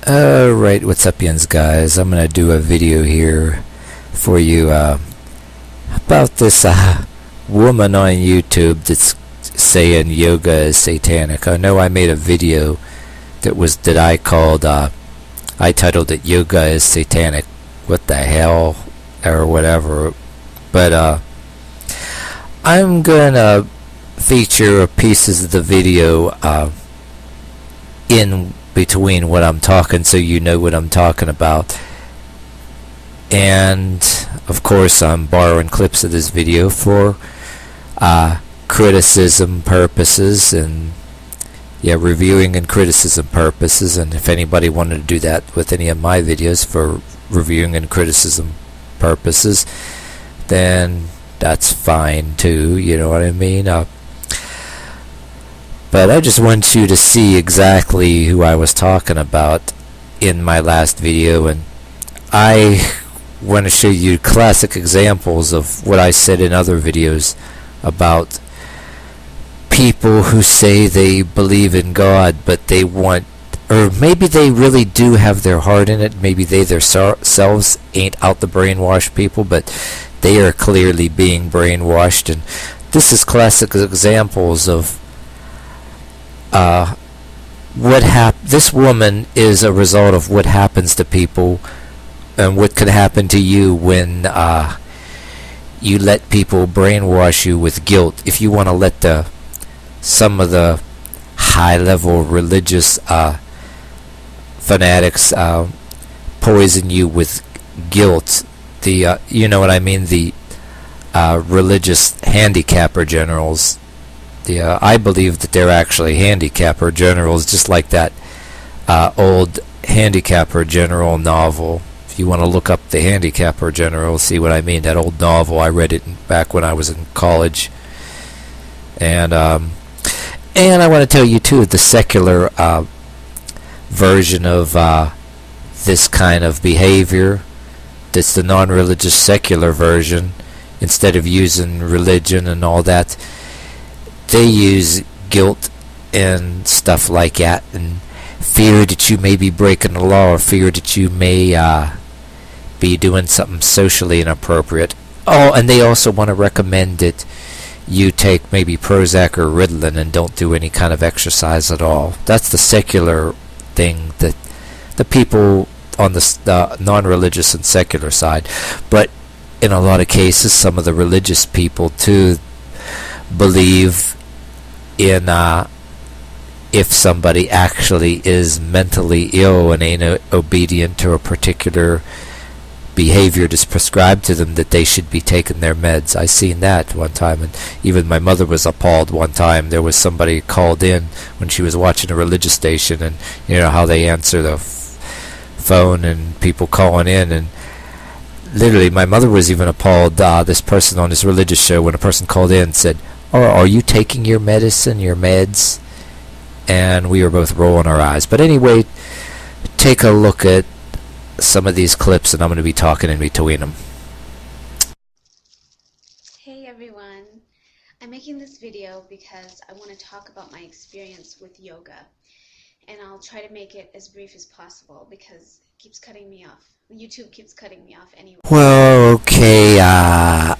Alright, what's up, yins guys? I'm gonna do a video here for you about this woman on YouTube that's saying yoga is satanic. I know I made a video that I titled it "Yoga is Satanic." What the hell, or whatever. But I'm gonna feature pieces of the video in between what I'm talking, so you know what I'm talking about. And of course I'm borrowing clips of this video for criticism purposes and reviewing and criticism purposes. And if anybody wanted to do that with any of my videos for reviewing and criticism purposes, then that's fine too, you know what I mean? But I just want you to see exactly who I was talking about in my last video, and I want to show you classic examples of what I said in other videos about people who say they believe in God, but they want, or maybe they really do have their heart in it, maybe they themselves ain't out the brainwashed people, but they are clearly being brainwashed. And this is classic examples of this woman is a result of what happens to people and what could happen to you when you let people brainwash you with guilt. If you want to let some of the high-level religious fanatics poison you with guilt, you know what I mean, the religious handicapper generals. I believe that they're actually handicapper generals, just like that old handicapper general novel. If you want to look up the handicapper general, see what I mean, that old novel, I read it back when I was in college. And I want to tell you too, the secular version of this kind of behavior, that's the non-religious secular version. Instead of using religion and all that, they use guilt and stuff like that, and fear that you may be breaking the law, or fear that you may be doing something socially inappropriate. Oh, and they also want to recommend that you take maybe Prozac or Ritalin and don't do any kind of exercise at all. That's the secular thing, that the people on the non-religious and secular side. But in a lot of cases, some of the religious people too believe in if somebody actually is mentally ill and ain't obedient to a particular behavior that's prescribed to them, that they should be taking their meds. I seen that one time, and even my mother was appalled one time. There was somebody called in when she was watching a religious station, and you know how they answer the phone and people calling in, and literally my mother was even appalled. This person on this religious show, when a person called in, said, "Oh, are you taking your medicine, your meds?" And we were both rolling our eyes. But anyway, take a look at some of these clips, and I'm going to be talking in between them. Hey everyone, I'm making this video because I want to talk about my experience with yoga, and I'll try to make it as brief as possible because it keeps cutting me off. YouTube keeps cutting me off anyway. Well, okay, I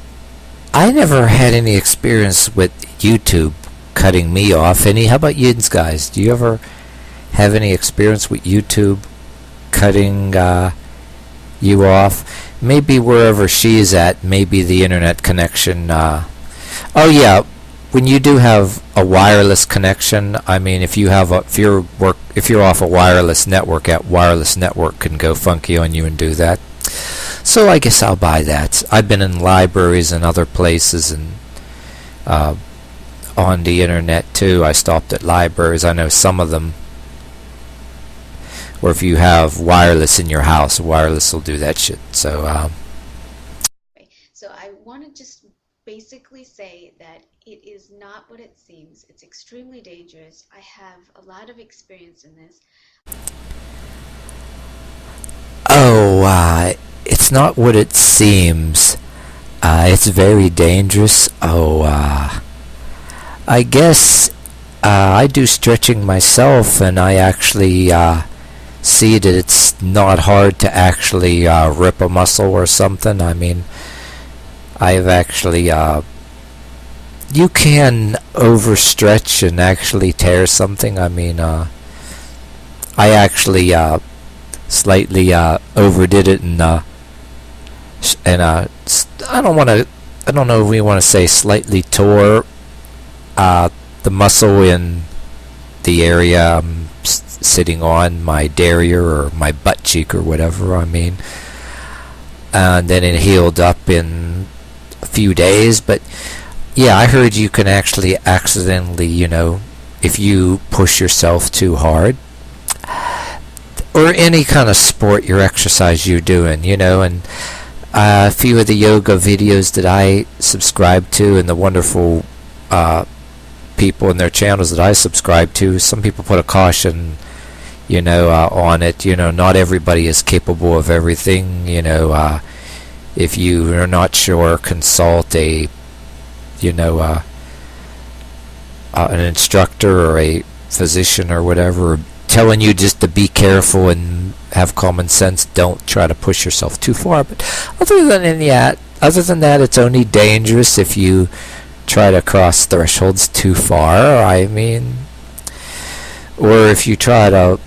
never had any experience with YouTube cutting me off any. How about you guys? Do you ever have any experience with YouTube cutting you off? Maybe wherever she's at, maybe the internet connection. Oh yeah, when you do have a wireless connection, I mean, if you're off a wireless network, wireless network can go funky on you and do that. So I guess I'll buy that. I've been in libraries and other places, and on the internet too. I stopped at libraries. I know some of them, or if you have wireless in your house, wireless will do that shit. So I want to just basically say that it is not what it seems. It's extremely dangerous. I have a lot of experience in this. Oh, it's not what it seems. It's very dangerous. Oh, I guess I do stretching myself, and I actually see that it's not hard to actually rip a muscle or something. I mean, I've actually you can overstretch and actually tear something. I mean, I actually slightly overdid it, and I don't know if we want to say slightly tore the muscle in the area I'm sitting on, my derriere or my butt cheek or whatever. I mean, and then it healed up in a few days. But yeah, I heard you can actually accidentally, if you push yourself too hard, or any kind of sport or exercise you're doing, and a few of the yoga videos that I subscribe to, and the wonderful people in their channels that I subscribe to, some people put a caution, on it. Not everybody is capable of everything. If you are not sure, consult an instructor or a physician or whatever, telling you just to be careful and have common sense. Don't try to push yourself too far. But other than that, it's only dangerous if you try to cross thresholds too far. I mean, or if you try to,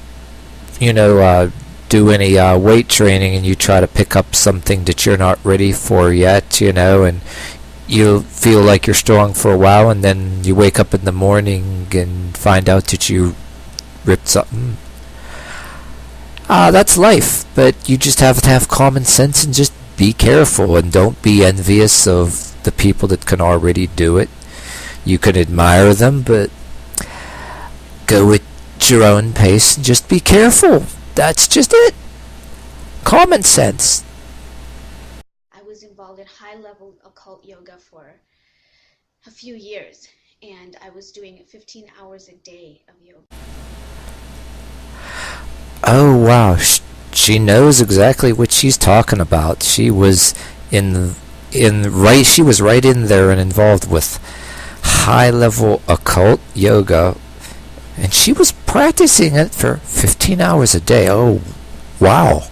do any weight training and you try to pick up something that you're not ready for yet, and you feel like you're strong for a while, and then you wake up in the morning and find out that you ripped something. That's life, but you just have to have common sense and just be careful, and don't be envious of the people that can already do it. You can admire them, but go at your own pace and just be careful. That's just it. Common sense. I was involved in high-level occult yoga for a few years, and I was doing 15 hours a day of yoga. Oh wow, she knows exactly what she's talking about. She was she was right in there and involved with high-level occult yoga, and she was practicing it for 15 hours a day. Oh, wow.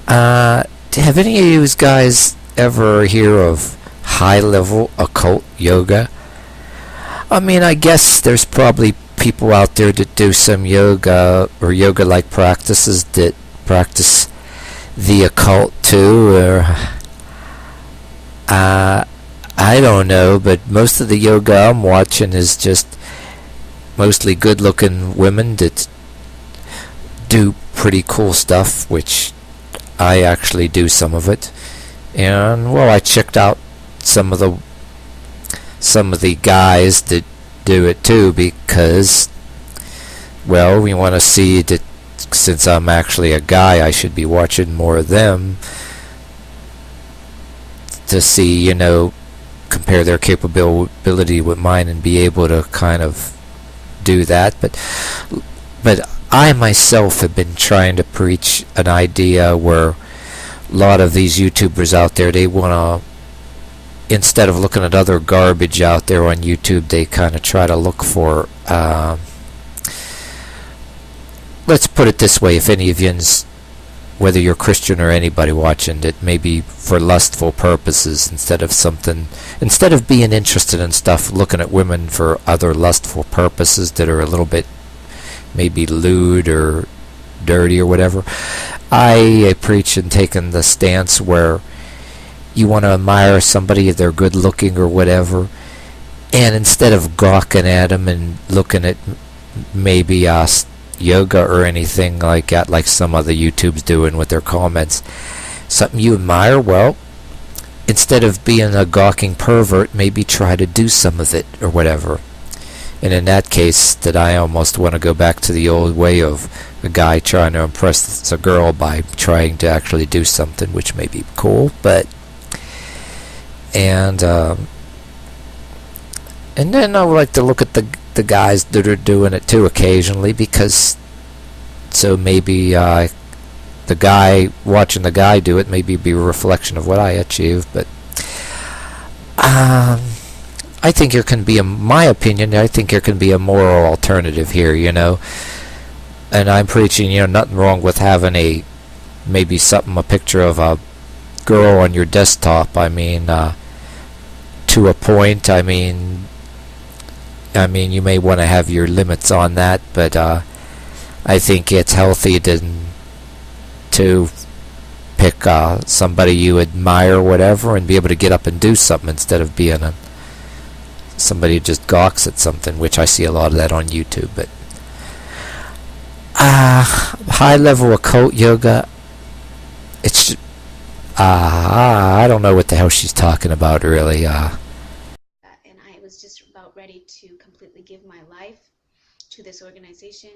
Have any of you guys ever hear of high-level occult yoga? I mean, I guess there's probably people out there that do some yoga or yoga-like practices that practice the occult too, or I don't know, but most of the yoga I'm watching is just mostly good-looking women that do pretty cool stuff, which I actually do some of it. And well, I checked out some of the guys that do it too, because well, we want to see that since I'm actually a guy, I should be watching more of them to see, compare their capability with mine and be able to kind of do that. But I myself have been trying to preach an idea where a lot of these YouTubers out there, they want to, instead of looking at other garbage out there on YouTube, they kind of try to look for, let's put it this way, if any of yous, whether you're Christian or anybody watching it, maybe for lustful purposes, instead of being interested in stuff, looking at women for other lustful purposes that are a little bit maybe lewd or dirty or whatever, I preach and taking the stance where you want to admire somebody if they're good looking or whatever, and instead of gawking at them and looking at maybe yoga or anything like that, like some other YouTubes doing with their comments, something you admire, well, instead of being a gawking pervert, maybe try to do some of it or whatever. And in that case, that I almost want to go back to the old way of a guy trying to impress a girl by trying to actually do something, which may be cool, but and then I would like to look at the guys that are doing it too occasionally, because so maybe the guy watching the guy do it maybe be a reflection of what I achieve. But I think there can be my opinion, I think there can be a moral alternative here. and I'm preaching, nothing wrong with having a picture of a girl on your desktop. I mean, to a point. I mean, you may want to have your limits on that, but I think it's healthy to pick somebody you admire or whatever, and be able to get up and do something instead of being somebody who just gawks at something, which I see a lot of that on YouTube. But high level occult yoga, it's I don't know what the hell she's talking about, really. And I was just about ready to completely give my life to this organization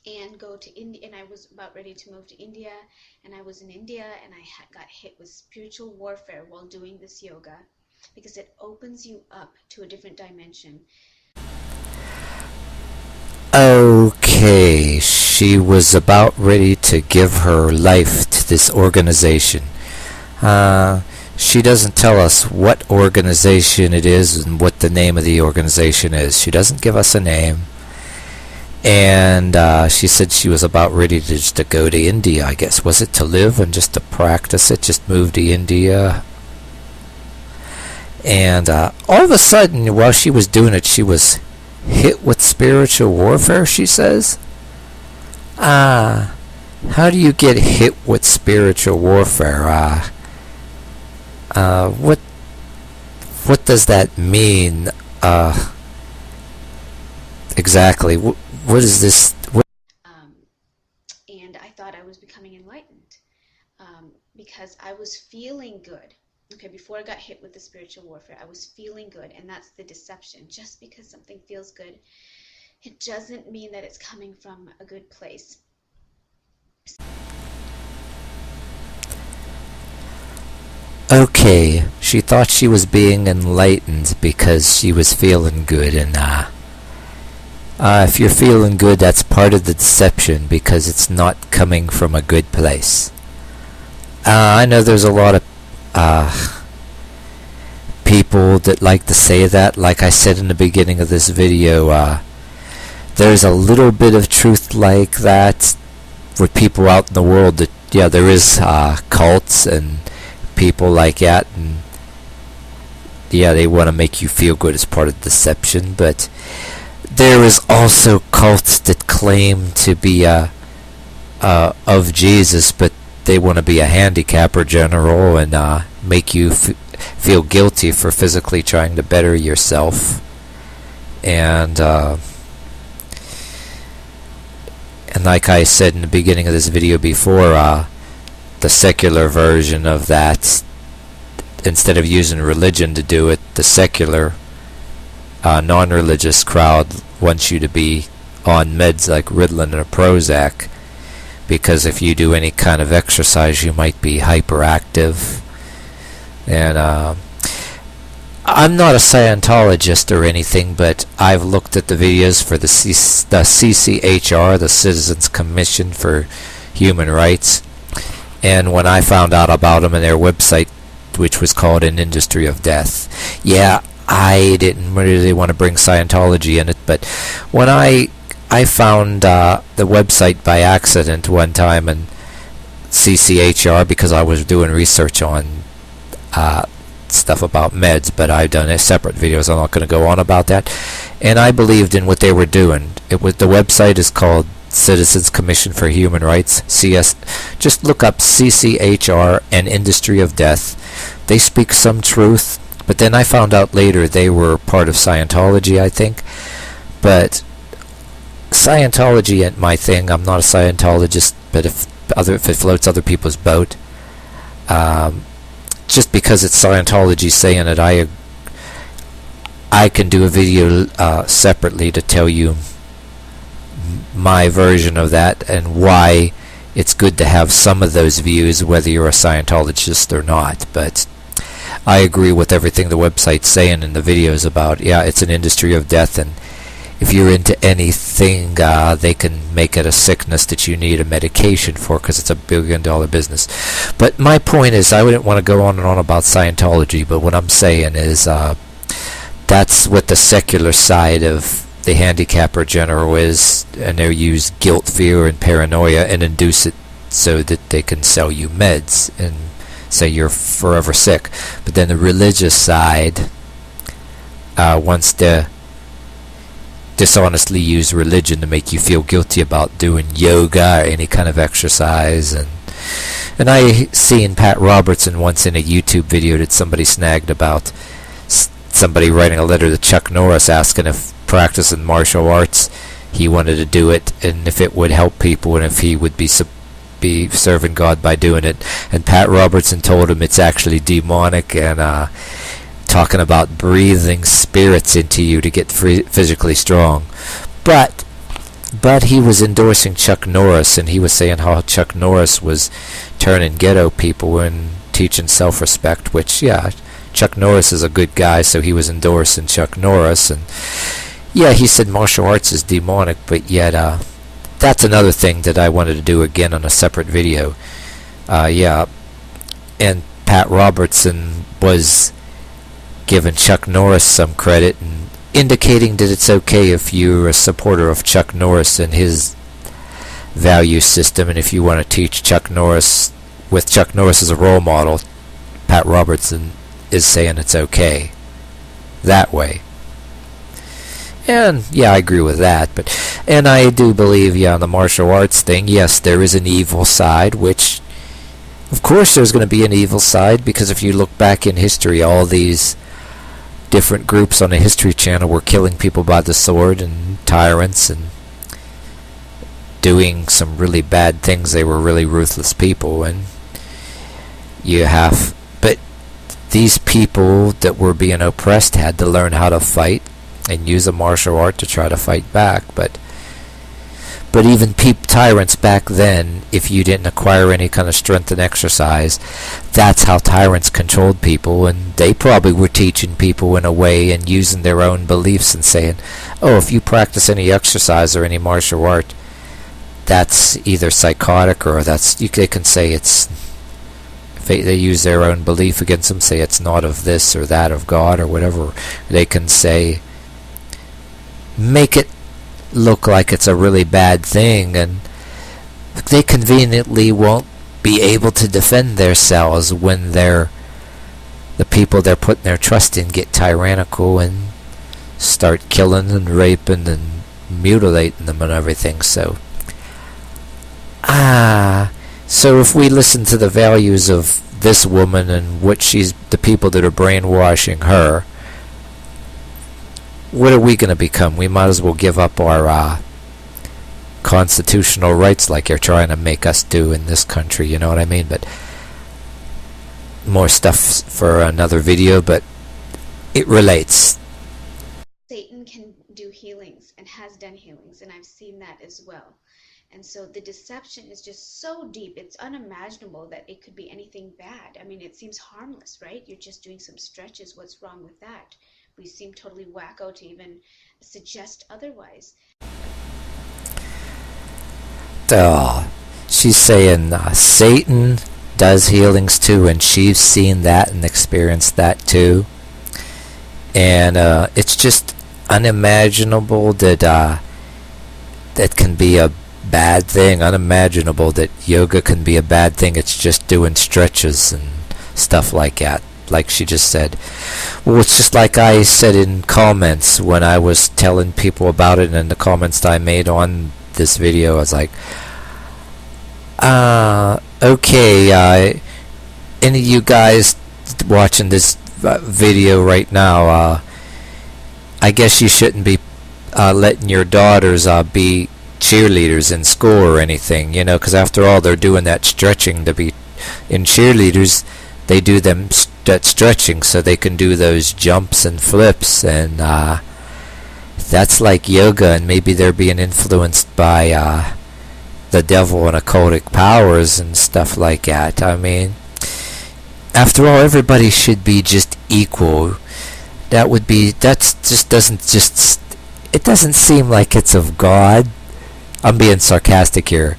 and go to India, and I was about ready to move to India, and I was in India, and I got hit with spiritual warfare while doing this yoga, because it opens you up to a different dimension. Okay, she was about ready to give her life to this organization. She doesn't tell us what organization it is and what the name of the organization is. She doesn't give us a name. And she said she was about ready to go to India, I guess. Was it to live and just to practice it? Just move to India? And all of a sudden, while she was doing it, she was hit with spiritual warfare, she says. How do you get hit with spiritual warfare? What does that mean exactly? What is this? And I thought I was becoming enlightened because I was feeling good. Okay, before I got hit with the spiritual warfare, I was feeling good, and that's the deception. Just because something feels good, it doesn't mean that it's coming from a good place. Okay, she thought she was being enlightened because she was feeling good, and if you're feeling good, that's part of the deception, because it's not coming from a good place. I know there's a lot of people that like to say that. Like I said in the beginning of this video, there's a little bit of truth like that with people out in the world that, yeah, there is cults and people like that, and yeah, they want to make you feel good as part of deception. But there is also cults that claim to be of Jesus, but they want to be a handicapper general and make you feel guilty for physically trying to better yourself. And like I said in the beginning of this video before, the secular version of that, instead of using religion to do it, the secular non-religious crowd wants you to be on meds like Ritalin and Prozac, because if you do any kind of exercise you might be hyperactive. And I'm not a Scientologist or anything, but I've looked at the videos for the CCHR, the Citizens Commission for Human Rights, and when I found out about them and their website, which was called An Industry of Death, yeah, I didn't really want to bring Scientology in it, but when I found the website by accident one time, and CCHR, because I was doing research on stuff about meds, but I've done a separate videos. I'm not going to go on about that. And I believed in what they were doing. The website is called Citizens Commission for Human Rights, CS. Just look up CCHR and Industry of Death. They speak some truth, but then I found out later they were part of Scientology, I think. But Scientology ain't my thing. I'm not a Scientologist, but if it floats other people's boat, just because it's Scientology saying it, I can do a video separately to tell you my version of that and why it's good to have some of those views, whether you're a Scientologist or not. But I agree with everything the website's saying in the videos about, yeah, it's an industry of death, and if you're into anything, they can make it a sickness that you need a medication for, because it's $1 billion business. But my point is, I wouldn't want to go on and on about Scientology, but what I'm saying is that's what the secular side of the handicapper general is, and they use guilt, fear, and paranoia and induce it so that they can sell you meds and say you're forever sick. But then the religious side wants to dishonestly use religion to make you feel guilty about doing yoga or any kind of exercise. And I seen Pat Robertson once in a YouTube video that somebody snagged about somebody writing a letter to Chuck Norris asking if practicing martial arts he wanted to do it and if it would help people and if he would be serving God by doing it. And Pat Robertson told him it's actually demonic and talking about breathing spirits into you to get physically strong. But he was endorsing Chuck Norris, and he was saying how Chuck Norris was turning ghetto people and teaching self-respect, which, yeah, Chuck Norris is a good guy, so he was endorsing Chuck Norris. And yeah, he said martial arts is demonic, but yet that's another thing that I wanted to do again on a separate video. Yeah, and Pat Robertson was giving Chuck Norris some credit and indicating that it's okay if you're a supporter of Chuck Norris and his value system, and if you want to teach Chuck Norris with Chuck Norris as a role model, Pat Robertson is saying it's okay that way. And yeah, I agree with that. And I do believe, yeah, on the martial arts thing, yes, there is an evil side, which of course there's going to be an evil side, because if you look back in history, all these different groups on the History Channel were killing people by the sword and tyrants and doing some really bad things. They were really ruthless people, and but these people that were being oppressed had to learn how to fight and use a martial art to try to fight back. But even tyrants back then, if you didn't acquire any kind of strength and exercise, that's how tyrants controlled people, and they probably were teaching people in a way and using their own beliefs and saying, oh, if you practice any exercise or any martial art, that's either psychotic or they can say it's, if they use their own belief against them, say it's not of this or that of God or whatever, they can say, make it look like it's a really bad thing, and they conveniently won't be able to defend themselves when the people they're putting their trust in get tyrannical and start killing and raping and mutilating them and everything. So if we listen to the values of this woman and the people that are brainwashing her, what are we going to become? We might as well give up our constitutional rights like you're trying to make us do in this country, you know what I mean? But more stuff for another video, but it relates. Satan can do healings and has done healings, and I've seen that as well. And so the deception is just so deep, it's unimaginable that it could be anything bad. I mean, it seems harmless, right? You're just doing some stretches. What's wrong with that? We seem totally wacko to even suggest otherwise. She's saying Satan does healings too, and she's seen that and experienced that too. And it's just unimaginable that that can be a bad thing. Unimaginable that yoga can be a bad thing. It's just doing stretches and stuff like that. Like she just said. Well, it's just like I said in comments when I was telling people about it, and in the comments that I made on this video, I was like, okay, any of you guys watching this video right now, I guess you shouldn't be letting your daughters be cheerleaders in school or anything, you know, because after all, they're doing that stretching to be in cheerleaders. They do that stretching so they can do those jumps and flips, and that's like yoga, and maybe they're being influenced by the devil and occultic powers and stuff like that. I mean, after all, everybody should be just equal. It doesn't seem like it's of God. I'm being sarcastic here.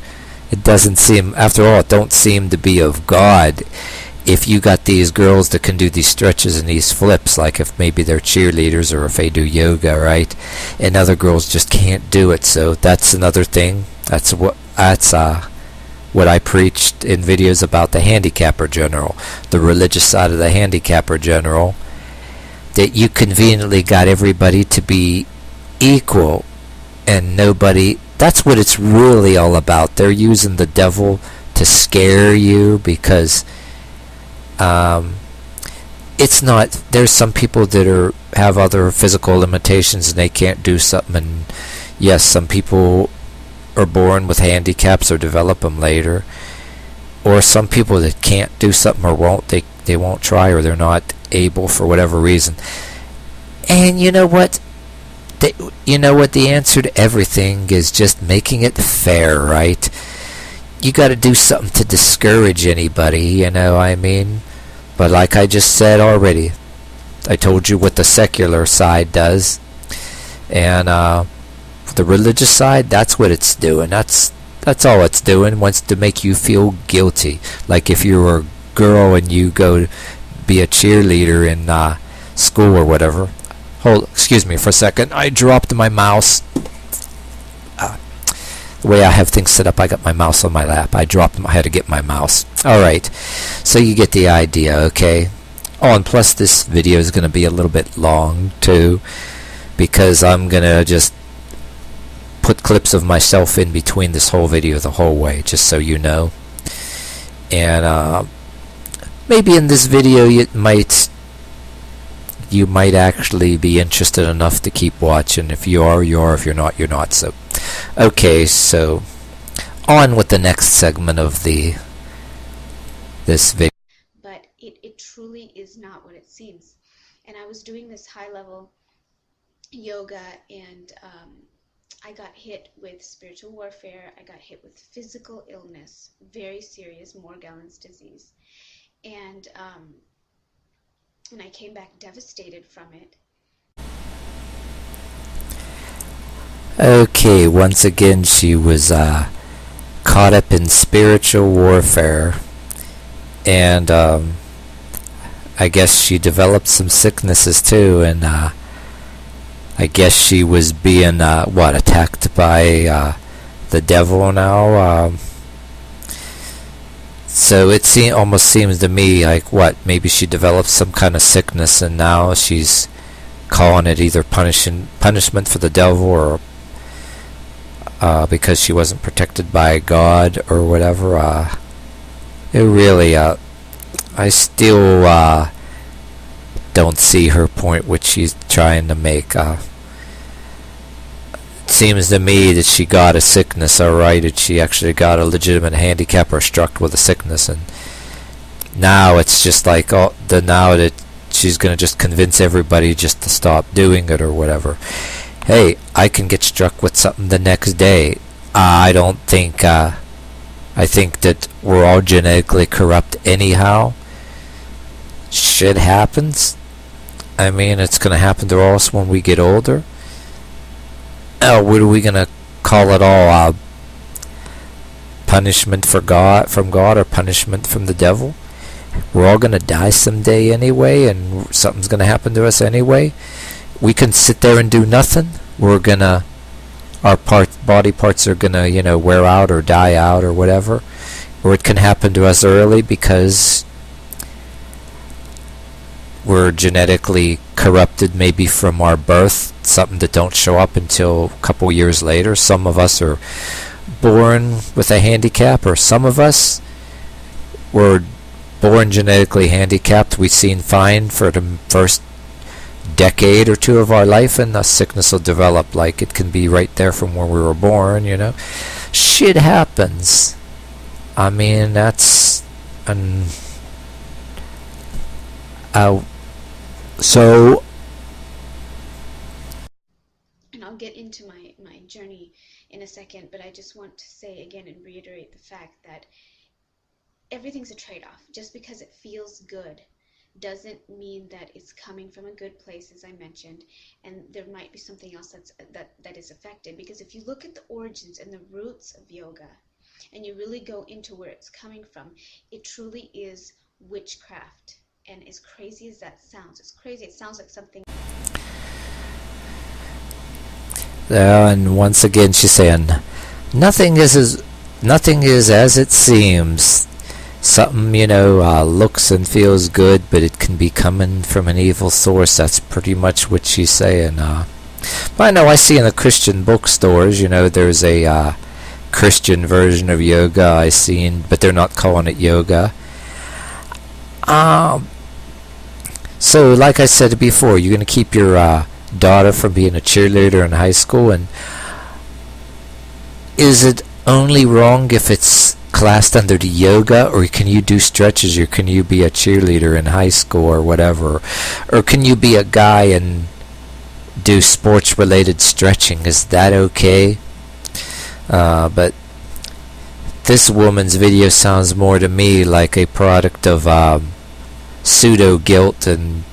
It doesn't seem, after all, it don't seem to be of God. if you got these girls that can do these stretches and these flips, like if maybe they're cheerleaders or if they do yoga, right, and other girls just can't do it. So that's another thing. That's what I preached in videos about the handicapper general, the religious side of the handicapper general, that you conveniently got everybody to be equal and nobody. That's what it's really all about. They're using the devil to scare you because it's not. There's some people that have other physical limitations and they can't do something. And yes, some people are born with handicaps or develop them later. Or some people that can't do something or won't. They won't try, or they're not able for whatever reason. And you know what? The answer to everything is just making it fair, right? You got to do something to discourage anybody, you know what I mean? But like I just said already, I told you what the secular side does, and the religious side, that's what it's doing. That's all it's doing. Wants to make you feel guilty. Like if you're a girl and you go be a cheerleader in school or whatever. Excuse me for a second. I dropped my mouse. The way I have things set up, I got my mouse on my lap. I had to get my mouse. Alright, so you get the idea, okay? Oh, and plus this video is going to be a little bit long, too, because I'm going to just put clips of myself in between this whole video the whole way, just so you know. And maybe in this video you might actually be interested enough to keep watching. If you are, you are. If you're not, you're not. So, okay, so on with the next segment of this video. But it truly is not what it seems. And I was doing this high-level yoga, and I got hit with spiritual warfare. I got hit with physical illness, very serious, Morgellons disease. And I came back devastated from it. Okay, once again she was caught up in spiritual warfare, and I guess she developed some sicknesses too, and I guess she was being attacked by the devil now. So it almost seems to me like maybe she developed some kind of sickness, and now she's calling it either punishment for the devil, or because she wasn't protected by God or whatever. It really, I still don't see her point which she's trying to make. It seems to me that she got a sickness, alright, that she actually got a legitimate handicap or struck with a sickness, and now it's just like now that she's going to just convince everybody just to stop doing it or whatever. Hey, I can get struck with something the next day. I don't think, I think that we're all genetically corrupt anyhow. Shit happens. I mean, it's going to happen to us when we get older. What are we going to call it all? Punishment from God, or punishment from the devil? We're all going to die someday anyway, and something's going to happen to us anyway. We can sit there and do nothing. Our body parts are going to, wear out or die out or whatever. Or it can happen to us early because we're genetically corrupted, maybe from our birth, something that don't show up until a couple years later. Some of us are born with a handicap, or some of us were born genetically handicapped. We've seen fine for the first decade or two of our life, and the sickness will develop. Like, it can be right there from when we were born, Shit happens. I mean, that's so, and I'll get into my journey in a second, but I just want to say again and reiterate the fact that everyth's a trade-off. Just because it feels good doesn't mean that it's coming from a good place, as I mentioned, and there might be something else that is affected. Because if you look at the origins and the roots of yoga, and you really go into where it's coming from, it truly is witchcraft. And as crazy as that sounds, it's crazy. It sounds like something. And once again, she's saying, nothing is as it seems. Something, looks and feels good, but it can be coming from an evil source. That's pretty much what she's saying. But I know I see in the Christian bookstores, there's a Christian version of yoga I seen, but they're not calling it yoga. So like I said before, you're going to keep your daughter from being a cheerleader in high school, and is it only wrong if it's classed under the yoga, or can you do stretches, or can you be a cheerleader in high school or whatever, or can you be a guy and do sports related stretching? Is that okay? But this woman's video sounds more to me like a product of pseudo guilt and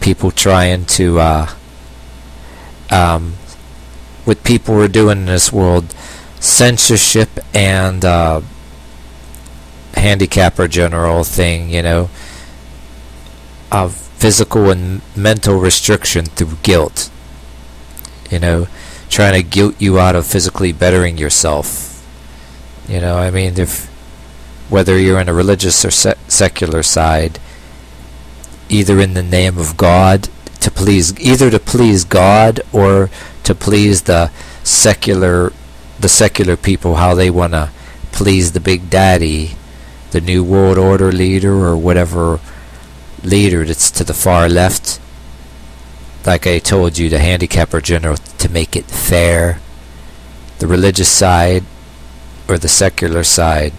people trying to what people are doing in this world, censorship and handicapper general thing, of physical and mental restriction through guilt, trying to guilt you out of physically bettering yourself. If whether you're in a religious or secular side, either in the name of God, either to please God or to please the secular people, how they want to please the big daddy, the New World Order leader, or whatever leader that's to the far left. Like I told you, the handicapper general, to make it fair. The religious side or the secular side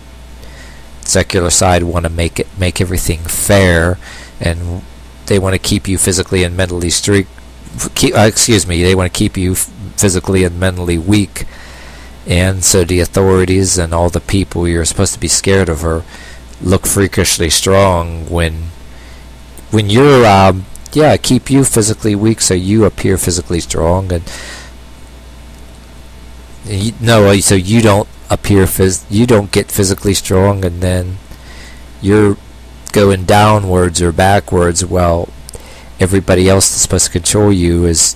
want to make everything fair, and they want to keep you physically and mentally they want to keep you physically and mentally weak. And so the authorities and all the people you're supposed to be scared of look freakishly strong when you're keep you physically weak so you appear physically strong, and so you don't you don't get physically strong, and then you're going downwards or backwards while everybody else that's supposed to control you is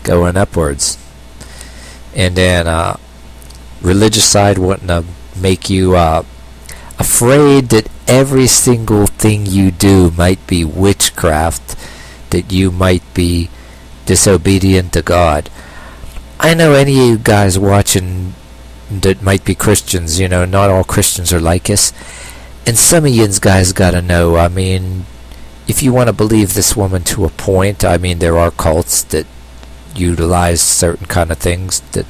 going upwards. And then religious side wanting to make you afraid that every single thing you do might be witchcraft, that you might be disobedient to God. I know any of you guys watching that might be Christians, not all Christians are like us. And some of you guys gotta know, if you want to believe this woman to a point, there are cults that utilize certain kind of things that,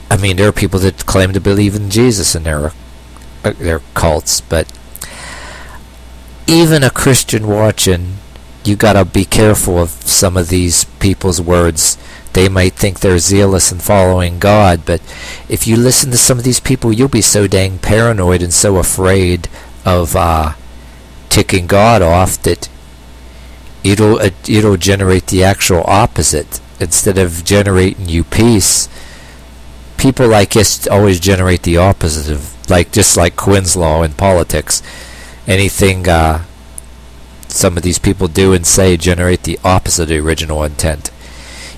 there are people that claim to believe in Jesus and they're cults, but even a Christian watching, you gotta be careful of some of these people's words. They might think they're zealous and following God, but if you listen to some of these people, you'll be so dang paranoid and so afraid of ticking God off that it'll generate the actual opposite. Instead of generating you peace, people like us always generate the opposite of, just like Quinn's law in politics. Anything some of these people do and say generate the opposite of the original intent.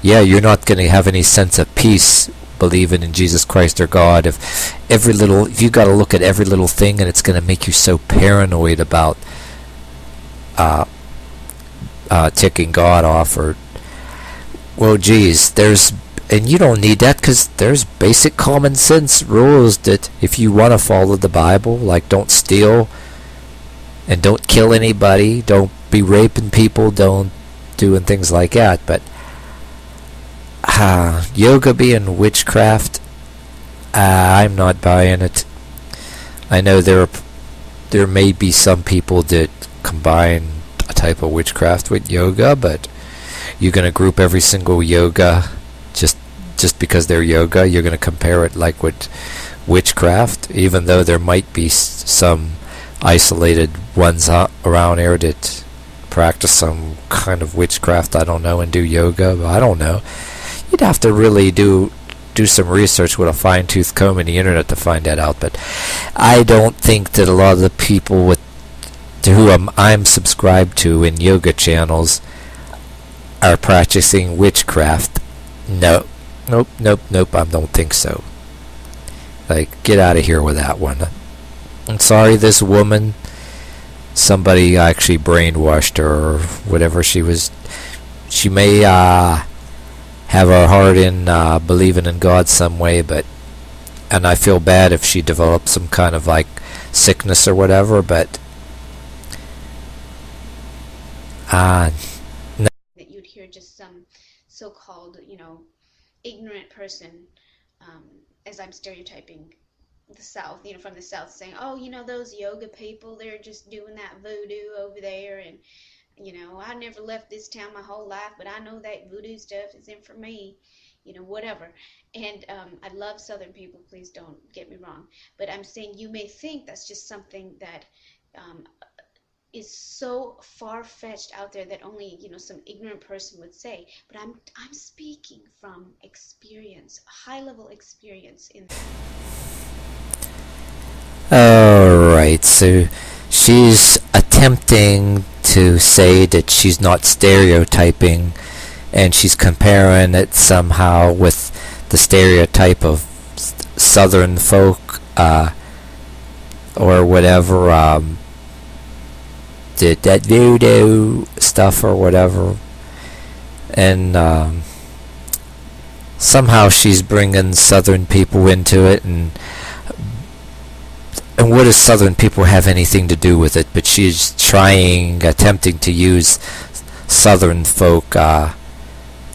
Yeah, you're not going to have any sense of peace believing in Jesus Christ or God if you got to look at every little thing, and it's going to make you so paranoid about ticking God off, or and you don't need that, because there's basic common sense rules that if you want to follow the Bible, like don't steal and don't kill anybody, don't be raping people, don't doing things like that. But yoga being witchcraft, I'm not buying it. I know there may be some people that combine a type of witchcraft with yoga, but you're going to group every single yoga just because they're yoga. You're going to compare it like with witchcraft, even though there might be some isolated ones around here that practice some kind of witchcraft, I don't know, and do yoga. But I don't know. You'd have to really do some research with a fine-tooth comb in the internet to find that out. But I don't think that a lot of the people with to whom I'm subscribed to in yoga channels are practicing witchcraft. No, nope, I don't think so. Like, get out of here with that one. I'm sorry, this woman, somebody actually brainwashed her or whatever she was. She may have her heart in believing in God some way, and I feel bad if she developed some kind of like sickness or whatever, but no. That you'd hear just some so-called, ignorant person, as I'm stereotyping the South, from the South, saying, oh, those yoga people, they're just doing that voodoo over there, and I never left this town my whole life, but I know that voodoo stuff isn't for me, whatever. And I love Southern people, please don't get me wrong, but I'm saying you may think that's just something that is so far-fetched out there that only some ignorant person would say, but I'm speaking from experience, high-level experience in that. Alright, so she's attempting to say that she's not stereotyping, and she's comparing it somehow with the stereotype of Southern folk, or whatever, did that voodoo stuff or whatever, and somehow she's bringing Southern people into it, and what does Southern people have anything to do with it? But she's attempting to use Southern folk, or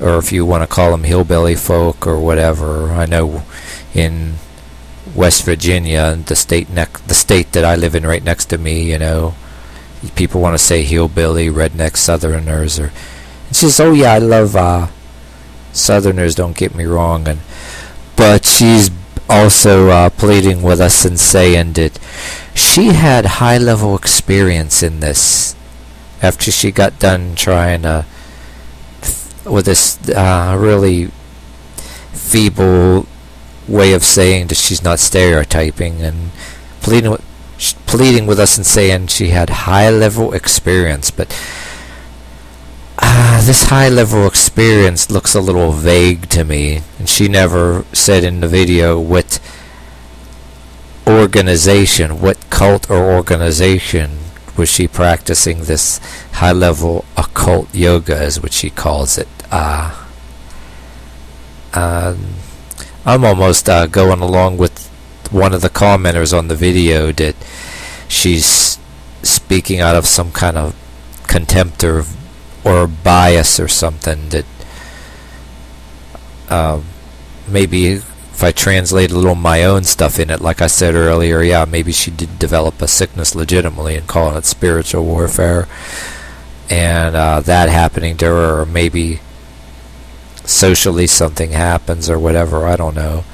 if you want to call them hillbilly folk or whatever. I know in West Virginia, the state that I live in right next to me, people want to say hillbilly, redneck Southerners, and she says, oh yeah, I love Southerners, don't get me wrong, but she's also pleading with us and saying that she had high-level experience in this after she got done trying with this really feeble way of saying that she's not stereotyping, and pleading with us and saying she had high-level experience, but this high-level experience looks a little vague to me, and she never said in the video what cult or organization was she practicing this high-level occult yoga, is what she calls it. I'm almost going along with one of the commenters on the video that she's speaking out of some kind of contempt or bias or something, that maybe if I translate a little of my own stuff in it, like I said earlier, yeah, maybe she did develop a sickness legitimately and calling it spiritual warfare, and that happening to her, or maybe socially something happens or whatever, I don't know.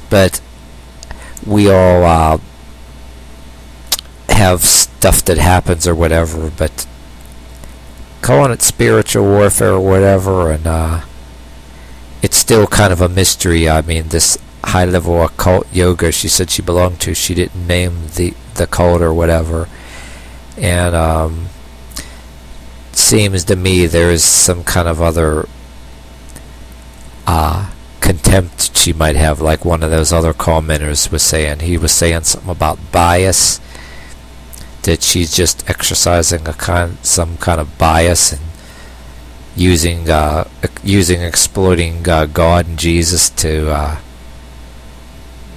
But we all have stuff that happens or whatever, but calling it spiritual warfare or whatever, and it's still kind of a mystery. I mean, this high-level occult yoga she said she belonged to, she didn't name the cult or whatever, and seems to me there is some kind of other contempt she might have, like one of those other commenters was saying. He was saying something about bias, that she's just exercising some kind of bias and exploiting God and Jesus to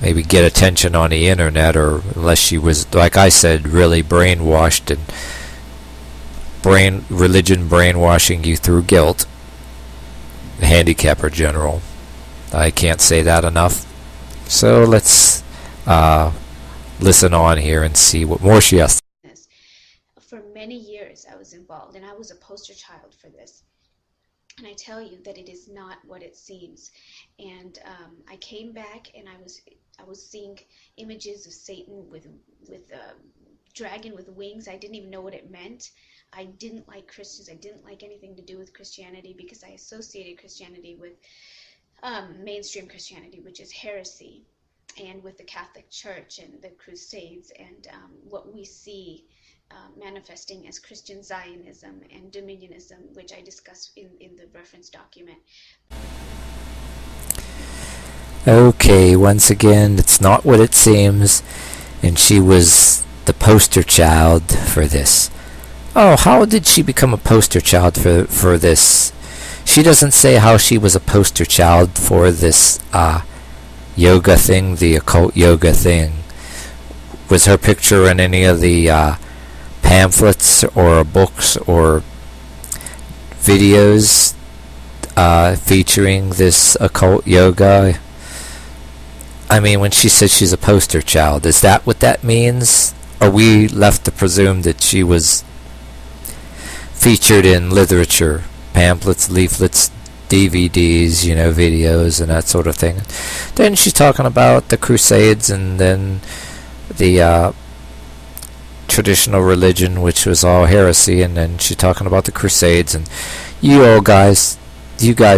maybe get attention on the internet, or unless she was, like I said, really brainwashed, and religion brainwashing you through guilt. Handicapper general. I can't say that enough. So let's listen on here and see what more she has to say. For many years I was involved, and I was a poster child for this. And I tell you that it is not what it seems. And I came back, and I was seeing images of Satan with a dragon with wings. I didn't even know what it meant. I didn't like Christians. I didn't like anything to do with Christianity, because I associated Christianity with mainstream Christianity, which is heresy, and with the Catholic Church and the Crusades, and what we see manifesting as Christian Zionism and Dominionism, which I discuss in the reference document. Okay, once again, it's not what it seems, and she was the poster child for this. Oh, how did she become a poster child for this? She doesn't say how she was a poster child for this yoga thing, the occult yoga thing. Was her picture in any of the pamphlets or books or videos featuring this occult yoga? I mean, when she says she's a poster child, is that what that means? Are we left to presume that she was featured in literature, pamphlets, leaflets, DVDs, videos and that sort of thing? Then she's talking about the Crusades and then the traditional religion, which was all heresy, and then she's talking about the Crusades. And you guys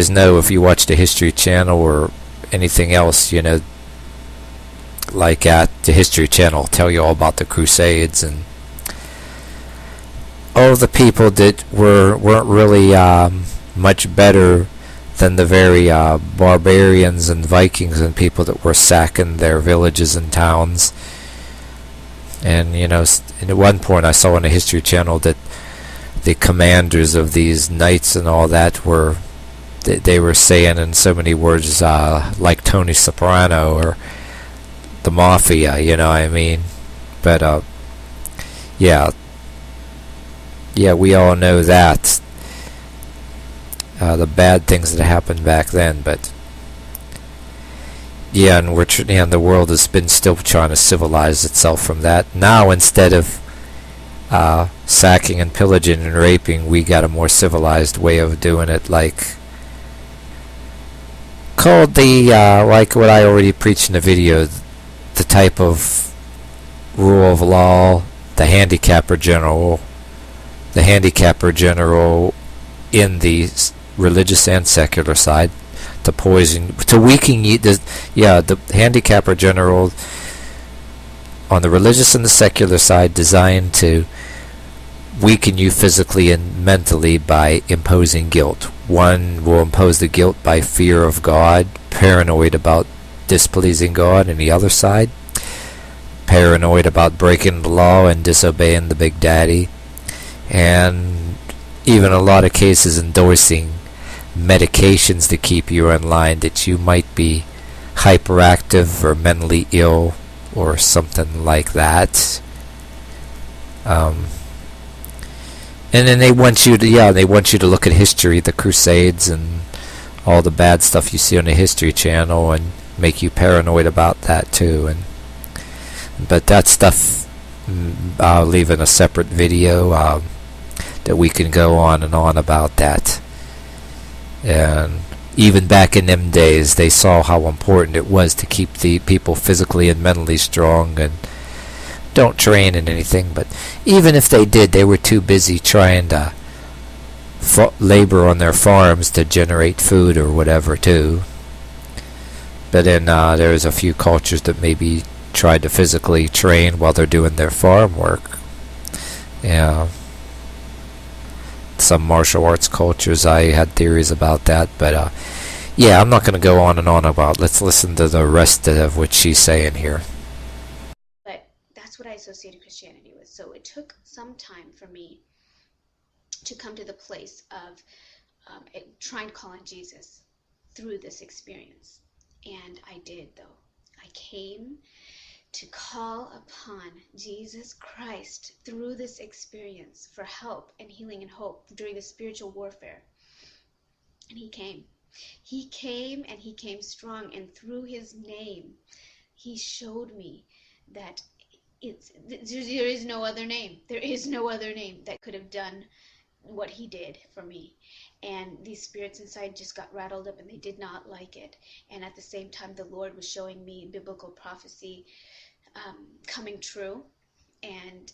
know, if you watch the History Channel or anything else, like at the History Channel, tell you all about the Crusades and all the people that weren't really much better than the very barbarians and Vikings and people that were sacking their villages and towns. And at one point I saw on the History Channel that the commanders of these knights and all that they were saying in so many words like Tony Soprano or the Mafia, what I mean? But yeah, we all know that the bad things that happened back then. But yeah, and the world has been still trying to civilize itself from that. Now, instead of sacking and pillaging and raping, we got a more civilized way of doing it, called the like what I already preached in the video, the type of rule of law, the handicapper general in the religious and secular side, to weaken you. The handicapper general on the religious and the secular side, designed to weaken you physically and mentally by imposing guilt. One will impose the guilt by fear of God, paranoid about displeasing God, and the other side, paranoid about breaking the law and disobeying the Big Daddy, and even a lot of cases endorsing medications to keep you in line that you might be hyperactive or mentally ill or something like that. And then they want you to look at history, the Crusades and all the bad stuff you see on the History Channel, and make you paranoid about that too. But that stuff I'll leave in a separate video that we can go on and on about that. And even back in them days, they saw how important it was to keep the people physically and mentally strong, and don't train in anything. But even if they did, they were too busy trying to labor on their farms to generate food or whatever too. But then there's a few cultures that maybe tried to physically train while they're doing their farm work. Yeah. Some martial arts cultures, I had theories about that, but yeah, I'm not going to go on and on about. Let's listen to the rest of what she's saying here. But that's what I associated Christianity with. So it took some time for me to come to the place of trying to call on Jesus through this experience. And I did, though. I came to call upon Jesus Christ through this experience for help and healing and hope during the spiritual warfare. And he came. He came, and he came strong. And through his name, he showed me that there is no other name. There is no other name that could have done what he did for me. And these spirits inside just got rattled up, and they did not like it. And at the same time, the Lord was showing me biblical prophecy coming true, and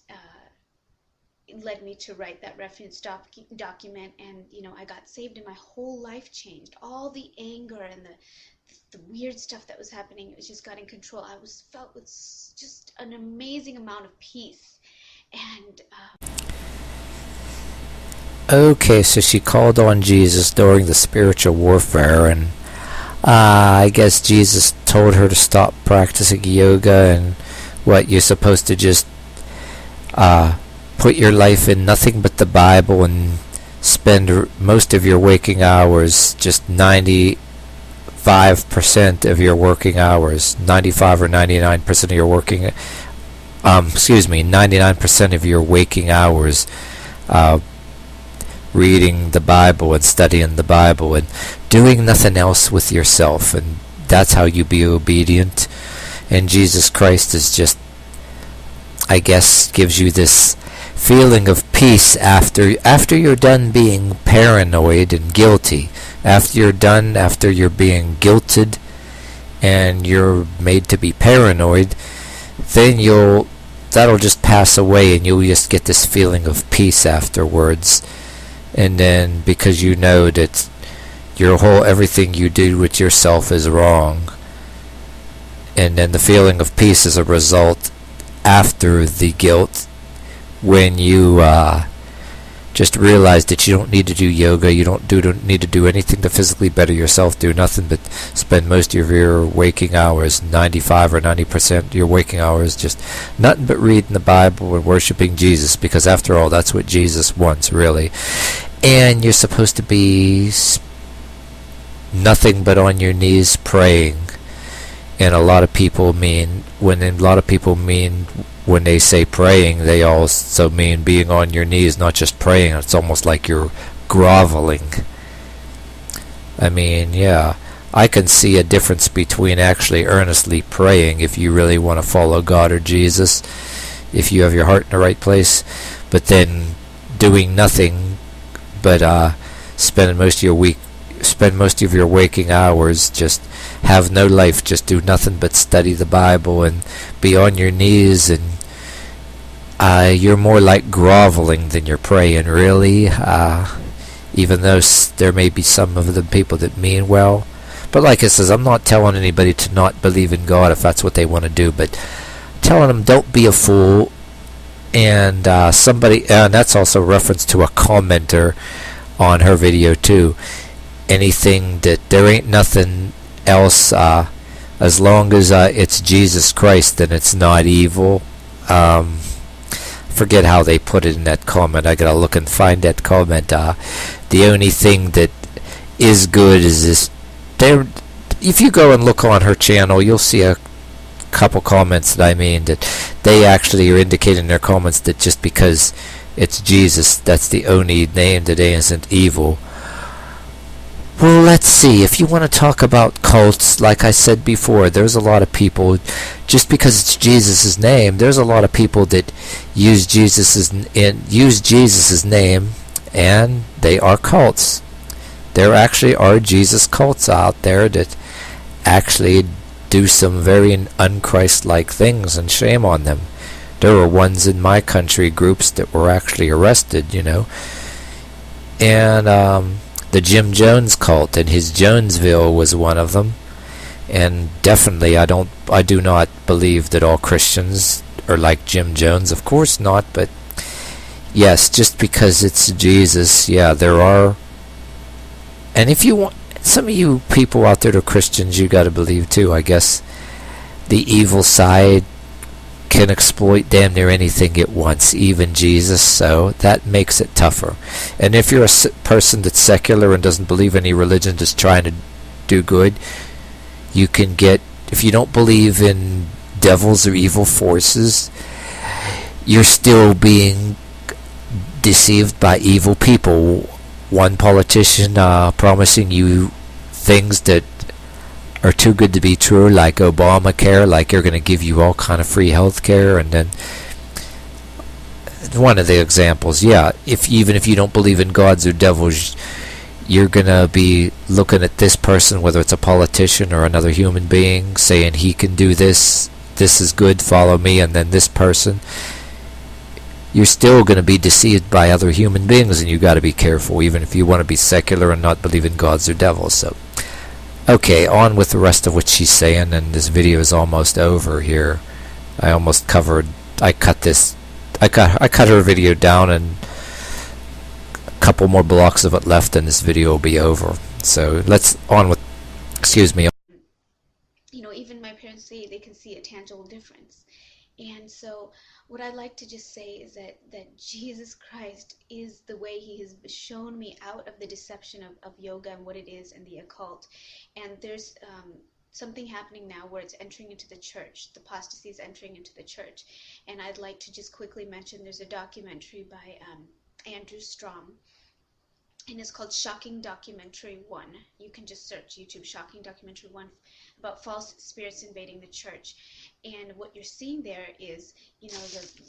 it led me to write that reference document. And I got saved, and my whole life changed. All the anger and the weird stuff that was happening, it was just got in control. I was felt with just an amazing amount of peace And Okay, so she called on Jesus during the spiritual warfare, and I guess Jesus told her to stop practicing yoga, and what, you're supposed to just put your life in nothing but the Bible and spend most of your waking hours, just 95% of your working hours, 95 or 99% of your 99% of your waking hours reading the Bible and studying the Bible and doing nothing else with yourself, and that's how you be obedient. And Jesus Christ is just, I guess, gives you this feeling of peace after you're done being paranoid and guilty. After you're being guilted and you're made to be paranoid, then that'll just pass away, and you'll just get this feeling of peace afterwards. And then, because you know that everything you do with yourself is wrong, and then the feeling of peace is a result after the guilt, when you just realize that you don't need to do yoga, you don't need to do anything to physically better yourself, do nothing but spend most of your waking hours, 95 or 90% of your waking hours, just nothing but reading the Bible and worshiping Jesus, because after all, that's what Jesus wants, really. And you're supposed to be nothing but on your knees praying. And a lot of people mean, when they say praying, they also mean being on your knees, not just praying. It's almost like you're groveling. I mean, yeah, I can see a difference between actually earnestly praying, if you really want to follow God or Jesus, if you have your heart in the right place, but then doing nothing but spend most of your waking hours, just have no life, just do nothing but study the Bible and be on your knees, and you're more like groveling than you're praying, really, even though there may be some of the people that mean well. But like it says, I'm not telling anybody to not believe in God if that's what they want to do, but telling them don't be a fool. And and that's also a reference to a commenter on her video too. Anything that there ain't nothing else, as long as it's Jesus Christ, then it's not evil. Forget how they put it in that comment. I gotta look and find that comment. The only thing that is good is this. If you go and look on her channel, you'll see a couple comments that they actually are indicating in their comments that just because it's Jesus, that's the only name that isn't evil. Well, let's see. If you want to talk about cults, like I said before, there's a lot of people, just because it's Jesus' name, there's a lot of people that use Jesus' name, and they are cults. There actually are Jesus cults out there that actually do some very un-Christ-like things, and shame on them. There were ones in my country, groups that were actually arrested, and the Jim Jones cult, and his Jonesville was one of them. And definitely I do not believe that all Christians are like Jim Jones, of course not, but yes, just because it's Jesus, yeah, there are. And if you want, some of you people out there that are Christians, you got to believe too, I guess, the evil side can exploit damn near anything it wants, even Jesus, so that makes it tougher. And if you're a person that's secular and doesn't believe any religion, just trying to do good, you can get, if you don't believe in devils or evil forces, you're still being deceived by evil people. One politician promising you things that are too good to be true, like Obamacare, like you're going to give you all kind of free health care, and then one of the examples, yeah, even if you don't believe in gods or devils, you're going to be looking at this person, whether it's a politician or another human being, saying he can do this is good, follow me, and then this person, you're still going to be deceived by other human beings, and you got to be careful, even if you want to be secular and not believe in gods or devils. So okay, on with the rest of what she's saying, and this video is almost over here. I cut this I cut her video down, and a couple more blocks of it left, and this video will be over. So let's on with. Excuse me. You know, even my parents say they can see a tangible difference. And so what I'd like to just say is that Jesus Christ is the way he has shown me out of the deception of yoga and what it is and the occult. And there's something happening now where it's entering into the church. The apostasy is entering into the church. And I'd like to just quickly mention there's a documentary by Andrew Strom. And it's called Shocking Documentary 1. You can just search YouTube, Shocking Documentary 1, about false spirits invading the church. And what you're seeing there is, you know,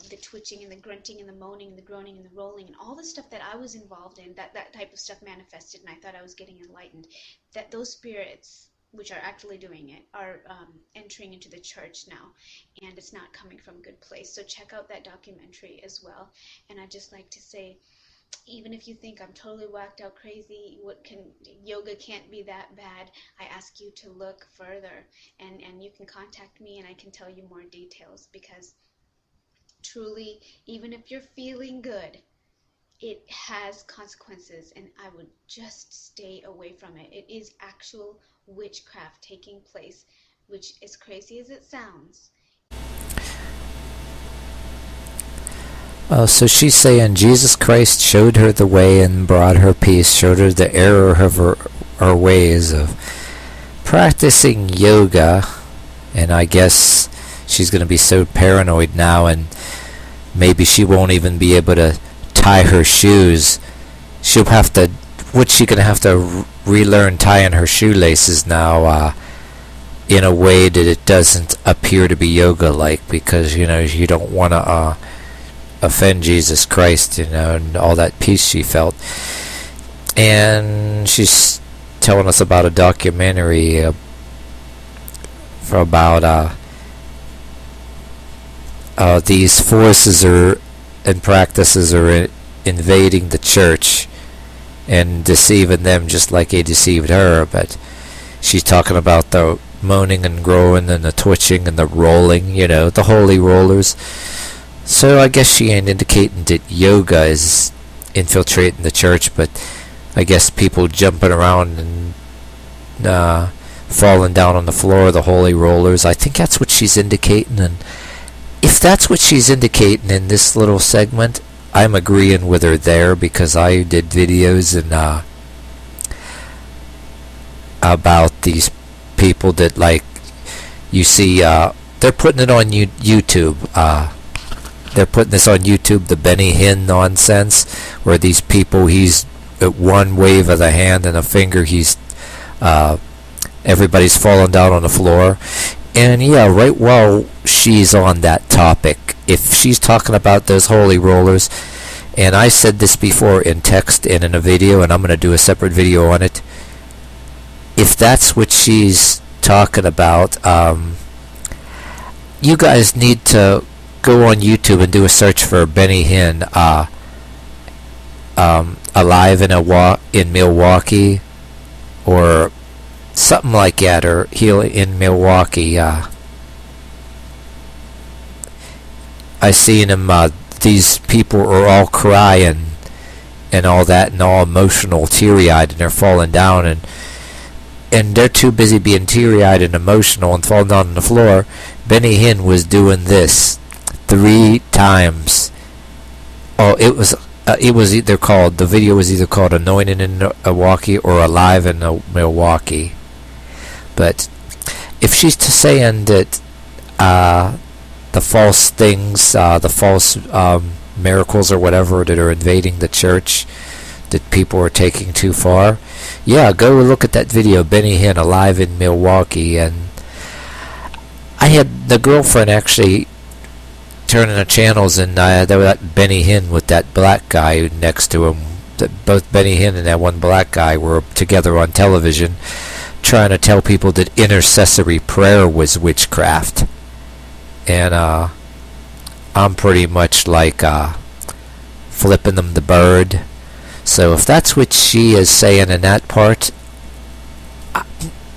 the twitching and the grunting and the moaning and the groaning and the rolling and all the stuff that I was involved in, that type of stuff manifested, and I thought I was getting enlightened. That those spirits, which are actually doing it, are entering into the church now, and it's not coming from a good place. So check out that documentary as well. And I'd just like to say, even if you think I'm totally whacked out crazy, yoga can't be that bad, I ask you to look further, and you can contact me and I can tell you more details, because truly, even if you're feeling good, it has consequences, and I would just stay away from it. It is actual witchcraft taking place, which, as crazy as it sounds. So she's saying Jesus Christ showed her the way and brought her peace, showed her the error of her ways of practicing yoga, and I guess she's going to be so paranoid now, and maybe she won't even be able to tie her shoes. She'll have to, what's she going to have to relearn tying her shoelaces now in a way that it doesn't appear to be yoga-like, because, you know, you don't want to offend Jesus Christ, you know, and all that peace she felt. And she's telling us about a documentary about these forces and practices are invading the church and deceiving them just like they deceived her. But she's talking about the moaning and groaning and the twitching and the rolling, you know, the holy rollers. So I guess she ain't indicating that yoga is infiltrating the church, but I guess people jumping around and falling down on the floor, the holy rollers, I think that's what she's indicating. And if that's what she's indicating in this little segment, I'm agreeing with her there, because I did videos and about these people that, like, you see, they're putting it on YouTube. They're putting this on YouTube, the Benny Hinn nonsense, where these people, he's at one wave of the hand and a finger, he's everybody's falling down on the floor. And yeah, right while she's on that topic, if she's talking about those holy rollers, and I said this before in text and in a video, and I'm going to do a separate video on it, if that's what she's talking about, you guys need to go on YouTube and do a search for Benny Hinn, alive in Milwaukee, or something like that, or in Milwaukee. I seen him. These people are all crying and all that, and all emotional, teary-eyed, and they're falling down, and they're too busy being teary-eyed and emotional and falling down on the floor. Benny Hinn was doing this 3 times. Oh, it was either called, the video was either called Anointed in Milwaukee or Alive in Milwaukee. But if she's saying that the false things, the false miracles or whatever that are invading the church, that people are taking too far, yeah, go look at that video, Benny Hinn, Alive in Milwaukee. And I had the girlfriend actually turning the channels, and there was that Benny Hinn with that black guy next to him. Both Benny Hinn and that one black guy were together on television, trying to tell people that intercessory prayer was witchcraft. And I'm pretty much like flipping them the bird. So if that's what she is saying in that part,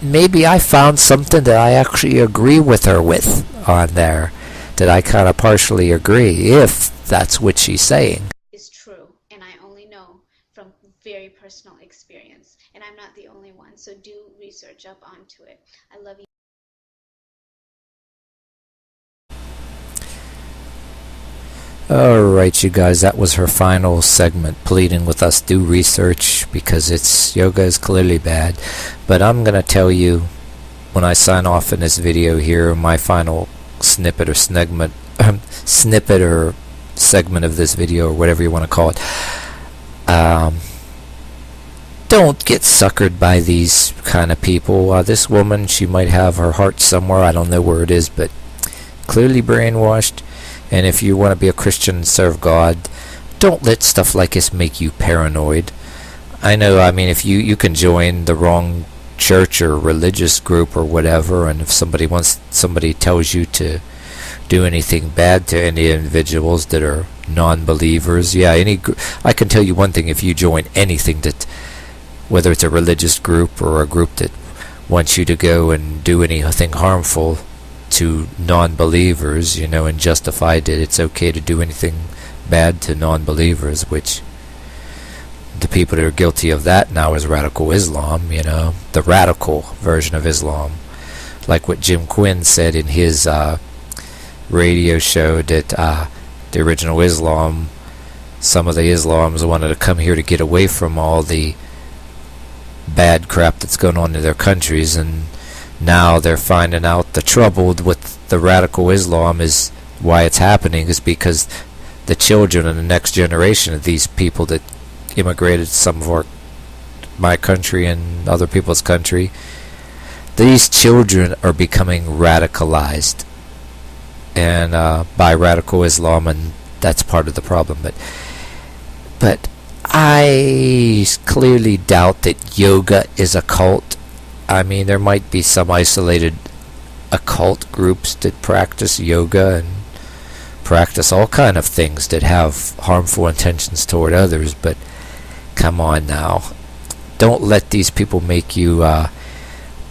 maybe I found something that I actually agree with her with on there. that I kind of partially agree, if that's what she's saying. Is true, and I only know from very personal experience, and I'm not the only one, so do research up onto it. I love you. Alright, you guys, that was her final segment, pleading with us, do research, because yoga is clearly bad. But I'm going to tell you, when I sign off in this video here, my final snippet or segment of this video, or whatever you want to call it, don't get suckered by these kind of people. This woman, she might have her heart somewhere, I don't know where it is, but clearly brainwashed. And if you want to be a Christian and serve God, don't let stuff like this make you paranoid. I know, I mean, if you can join the wrong church or religious group or whatever, and if somebody tells you to do anything bad to any individuals that are non-believers, yeah, I can tell you one thing: if you join anything that, whether it's a religious group or a group that wants you to go and do anything harmful to non-believers, and justify that it's okay to do anything bad to non-believers, which the people that are guilty of that now is radical Islam, the radical version of Islam. Like what Jim Quinn said in his radio show, that the original Islam, some of the Islams wanted to come here to get away from all the bad crap that's going on in their countries, and now they're finding out the trouble with the radical Islam is why it's happening is because the children and the next generation of these people that immigrated to some of my country and other people's country, these children are becoming radicalized and by radical Islam, and that's part of the problem. But I clearly doubt that yoga is a cult. I mean, there might be some isolated occult groups that practice yoga and practice all kind of things that have harmful intentions toward others, but come on now. Don't let these people make you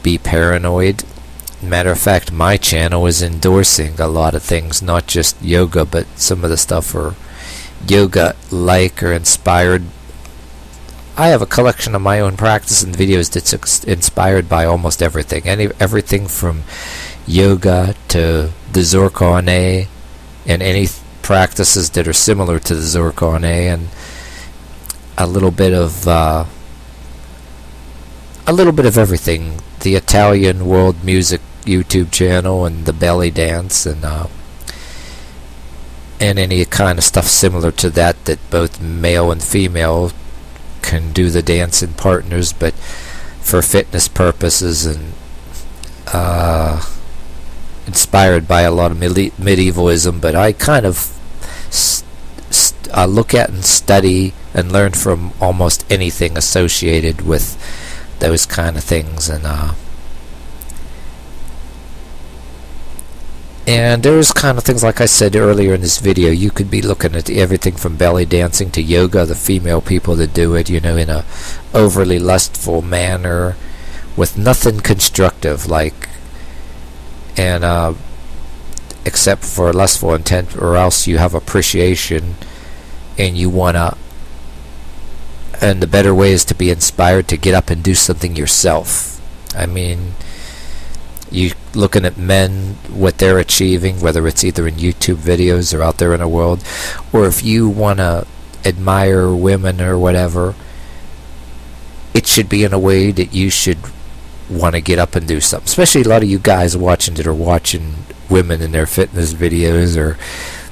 be paranoid. Matter of fact, my channel is endorsing a lot of things, not just yoga, but some of the stuff are yoga-like or inspired. I have a collection of my own practice and videos that's inspired by almost everything. Everything from yoga to the Zurkone and any practices that are similar to the Zurkone, and a little bit of everything. The Italian world music YouTube channel and the belly dance and any kind of stuff similar to that both male and female can do the dance in partners, but for fitness purposes, and inspired by a lot of medievalism. But I kind of look at and study and learn from almost anything associated with those kind of things, and there's kind of things, like I said earlier in this video, you could be looking at everything from belly dancing to yoga, the female people that do it, in a overly lustful manner with nothing constructive, except for lustful intent, or else you have appreciation and you wanna, and the better way is to be inspired to get up and do something yourself. I mean, you looking at men, what they're achieving, whether it's either in YouTube videos or out there in the world, or if you want to admire women or whatever, it should be in a way that you should want to get up and do something. Especially a lot of you guys watching that are watching women in their fitness videos or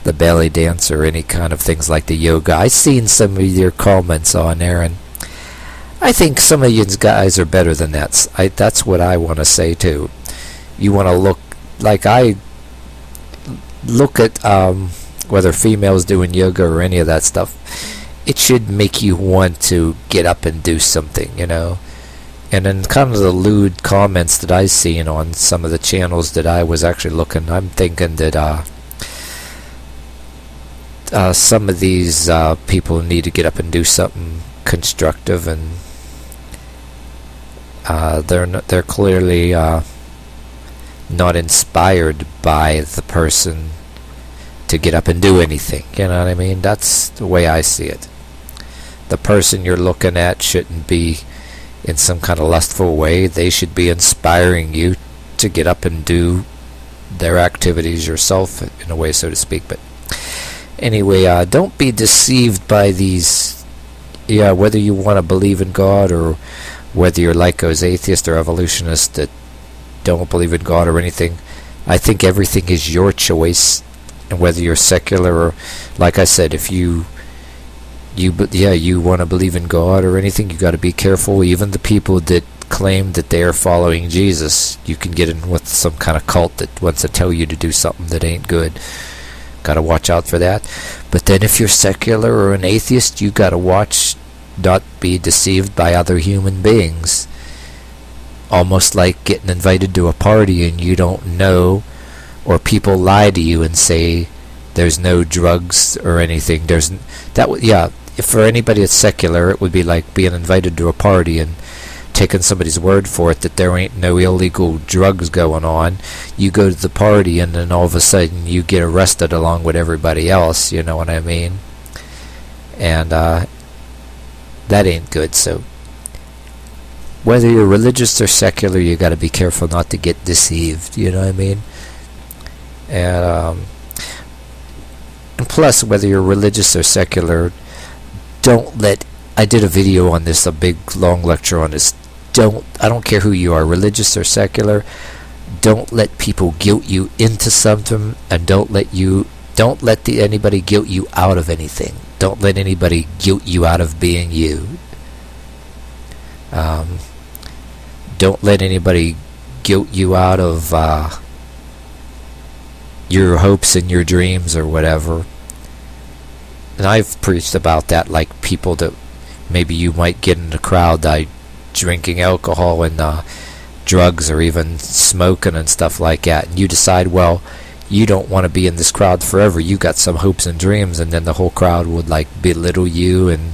the belly dance or any kind of things like the yoga. I've seen some of your comments on there, and I think some of you guys are better than that. That's what I want to say too. You want to look like I look at whether females doing yoga or any of that stuff. It should make you want to get up and do something, And then kind of the lewd comments that I've seen on some of the channels that I was actually looking, I'm thinking that some of these people need to get up and do something constructive, and they're clearly not inspired by the person to get up and do anything. You know what I mean? That's the way I see it. The person you're looking at shouldn't be in some kind of lustful way. They should be inspiring you to get up and do their activities yourself, in a way, so to speak. But anyway, don't be deceived by these, whether you want to believe in God or whether you're like those atheists or evolutionists that don't believe in God or anything. I think everything is your choice, and whether you're secular or, like I said, if you want to believe in God or anything, you got to be careful. Even the people that claim that they are following Jesus, you can get in with some kind of cult that wants to tell you to do something that ain't good. Got to watch out for that. But then if you're secular or an atheist, you got to watch not be deceived by other human beings. Almost like getting invited to a party and you don't know, or people lie to you and say there's no drugs or anything. If for anybody that's secular, it would be like being invited to a party and taking somebody's word for it that there ain't no illegal drugs going on. You go to the party and then all of a sudden you get arrested along with everybody else, you know what I mean? And that ain't good. So whether you're religious or secular, you got to be careful not to get deceived, you know what I mean? And plus, whether you're religious or secular, I did a video on this, a big long lecture on this. I don't care who you are, religious or secular, don't let people guilt you into something, and don't let anybody guilt you out of anything. Don't let anybody guilt you out of being you. Don't let anybody guilt you out of your hopes and your dreams or whatever. And I've preached about that, like people that maybe you might get in the crowd drinking alcohol and drugs or even smoking and stuff like that, and you decide, well, you don't want to be in this crowd forever. You got some hopes and dreams, and then the whole crowd would like belittle you and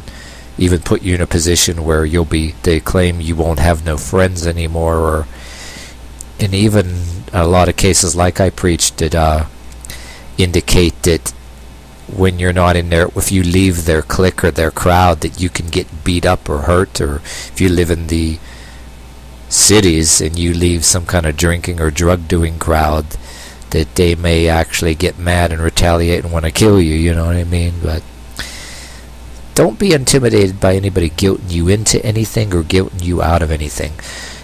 even put you in a position where they claim you won't have no friends anymore, and even a lot of cases like I preached that indicate that when you're not in there, if you leave their clique or their crowd, that you can get beat up or hurt. Or if you live in the cities and you leave some kind of drinking or drug doing crowd, that they may actually get mad and retaliate and want to kill you, you know what I mean? But don't be intimidated by anybody guilting you into anything or guilting you out of anything.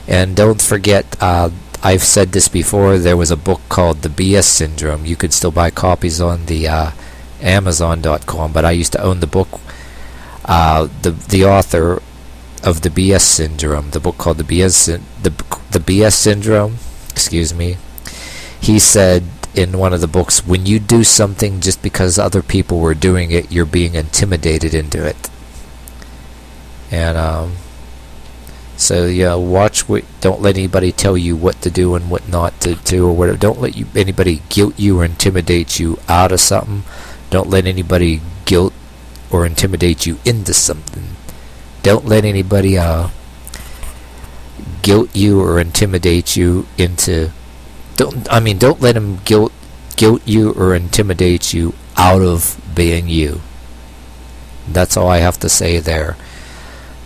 And don't forget, I've said this before, there was a book called The BS Syndrome. You could still buy copies on the Amazon.com, but I used to own the book. The author of The BS Syndrome, the book called The BS Syndrome, excuse me, he said in one of the books, when you do something just because other people were doing it, you're being intimidated into it. And so don't let anybody tell you what to do and what not to do or whatever. Don't let anybody guilt you or intimidate you out of something. Don't let anybody guilt or intimidate you into something. Don't let anybody guilt you or intimidate you into. Don't let them guilt you or intimidate you out of being you. That's all I have to say there.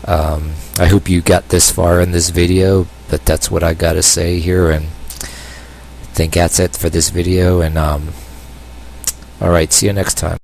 I hope you got this far in this video, but that's what I gotta say here, and I think that's it for this video. And alright, see you next time.